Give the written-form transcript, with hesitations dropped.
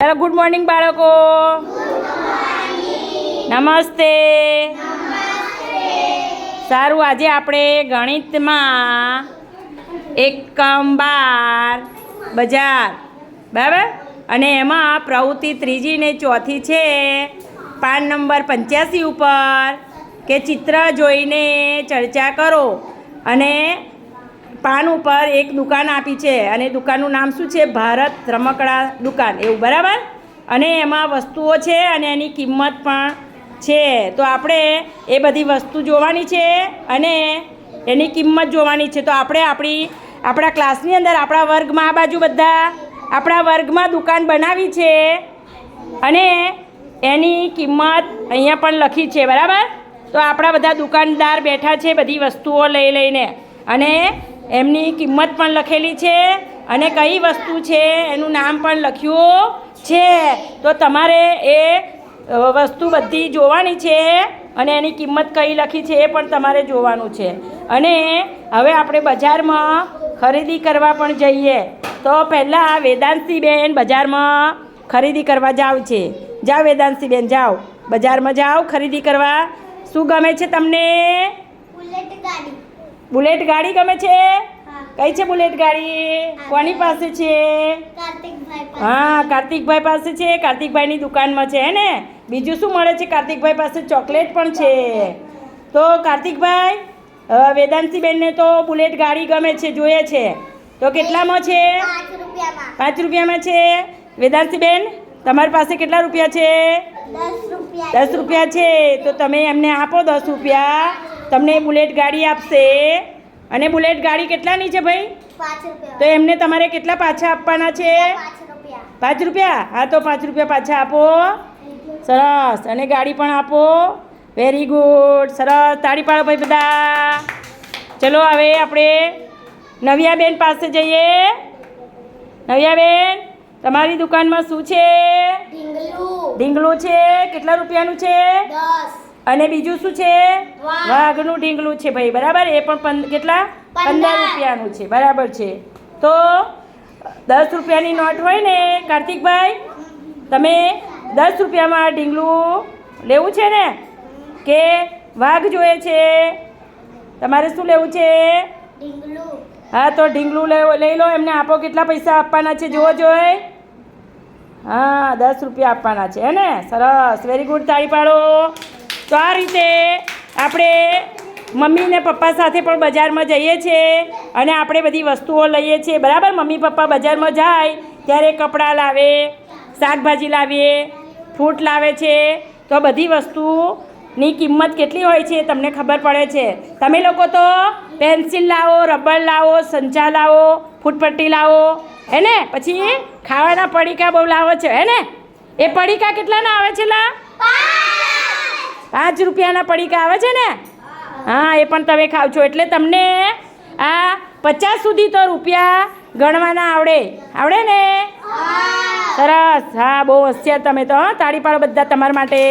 ચાલો good morning બાળકો. નમસ્તે. સારું, આજે આપણે ગણિતમાં એકમ 12 બજાર બરાબર, અને એમાં પ્રવૃત્તિ ત્રીજી ને ચોથી છે પાન નંબર 85 ઉપર કે ચિત્ર જોઈને ચર્ચા કરો. અને પાન ઉપર એક દુકાન આપી છે અને દુકાનનું નામ શું છે? ભારત રમકડા દુકાન, એવું બરાબર. અને એમાં વસ્તુઓ છે અને એની કિંમત પણ છે. તો આપણે એ બધી વસ્તુ જોવાની છે અને એની કિંમત જોવાની છે. તો આપણે આપણા ક્લાસની અંદર આપણા વર્ગમાં આ બાજુ બધા આપણા વર્ગમાં દુકાન બનાવી છે અને એની કિંમત અહીંયા પણ લખી છે બરાબર. તો આપણા બધા દુકાનદાર બેઠા છે બધી વસ્તુઓ લઈને, અને એમની કિંમત પણ લખેલી છે અને કઈ વસ્તુ છે એનું નામ પણ લખ્યું છે. તો તમારે એ વસ્તુ બધી જોવાની છે અને એની કિંમત કઈ લખી છે એ પણ તમારે જોવાનું છે. અને હવે આપણે બજારમાં ખરીદી કરવા પણ જઈએ. તો પહેલાં વેદાંતીબેન બજારમાં ખરીદી કરવા જાવ છે. જાઓ વેદાંતીબેન, જાઓ બજારમાં, જાઓ ખરીદી કરવા. શું ગમે છે તમને? બુલેટ ગાડી ગમે છે? કઈ છે બુલેટ ગાડી? કોની પાસે છે? હા, કાર્તિકભાઈ પાસે છે. કાર્તિકભાઈની દુકાનમાં છે હે ને. બીજું શું મળે છે કાર્તિકભાઈ પાસે? ચોકલેટ પણ છે. તો કાર્તિકભાઈ, વેદાંતીબેનને તો બુલેટ ગાડી ગમે છે, જોઈએ છે. તો કેટલામાં છે? 5 રૂપિયામાં છે. વેદાંતીબેન, તમારી પાસે કેટલા રૂપિયા છે? 10 રૂપિયા છે. તો તમે એમને આપો 10 રૂપિયા, તમને બુલેટ ગાડી આપશે. અને બુલેટ ગાડી કેટલાની છે ભાઈ? 5 રૂપિયા. તો એમને તમારે કેટલા પાછા આપવાના છે? 5 રૂપિયા. હા, તો 5 રૂપિયા પાછા આપો. સરસ. અને ગાડી પણ આપો. વેરી ગુડ, સરસ. તાળી પાડો ભાઈ બધા. ચલો હવે આપણે નવ્યાબેન પાસે જઈએ. નવ્યાબેન, તમારી દુકાનમાં શું છે? ઢીંગલું છે. કેટલા રૂપિયાનું છે? 10. અને બીજું શું છે? વાઘનું ઢીંગલું છે ભાઈ બરાબર. એ પણ કેટલા? 15 રૂપિયાનું છે બરાબર છે. તો 10 રૂપિયાની નોટ હોય ને કાર્તિકભાઈ, તમે 10 રૂપિયામાં ઢીંગલું લેવું છે ને કે વાઘ જોઈએ છે? તમારે શું લેવું છે? હા, તો ઢીંગલું લઈ લો. એમને આપો. કેટલા પૈસા આપવાના છે જુઓ જોઈ. હા, 10 રૂપિયા આપવાના છે હે ને. સરસ, વેરી ગુડ, તાળી પાડો. તો આ રીતે આપણે મમ્મી ને પપ્પા સાથે પણ બજારમાં જઈએ છીએ અને આપણે બધી વસ્તુઓ લઈએ છીએ બરાબર. મમ્મી પપ્પા બજારમાં જાય ત્યારે કપડાં લાવે, શાકભાજી લાવીએ, ફ્રૂટ લાવે છે. તો બધી વસ્તુની કિંમત કેટલી હોય છે તમને ખબર પડે છે. તમે લોકો તો પેન્સિલ લાવો, રબર લાવો, સંચા લાવો, ફૂટપટ્ટી લાવો હે ને. પછી ખાવાના પડીકા બહુ લાવો છો હે ને. એ પડીકા કેટલાના આવે છે લા? 5 રૂપિયાના પડીકા આવે છે ને. હા, એ પણ તમે ખાવ છો. એટલે તમને આ 50 સુધી તો રૂપિયા ગણવાના આવડે ને? સરસ. હા, બહુ હોશિયાર તમે તો. તાળી પાડો બધા તમારા માટે.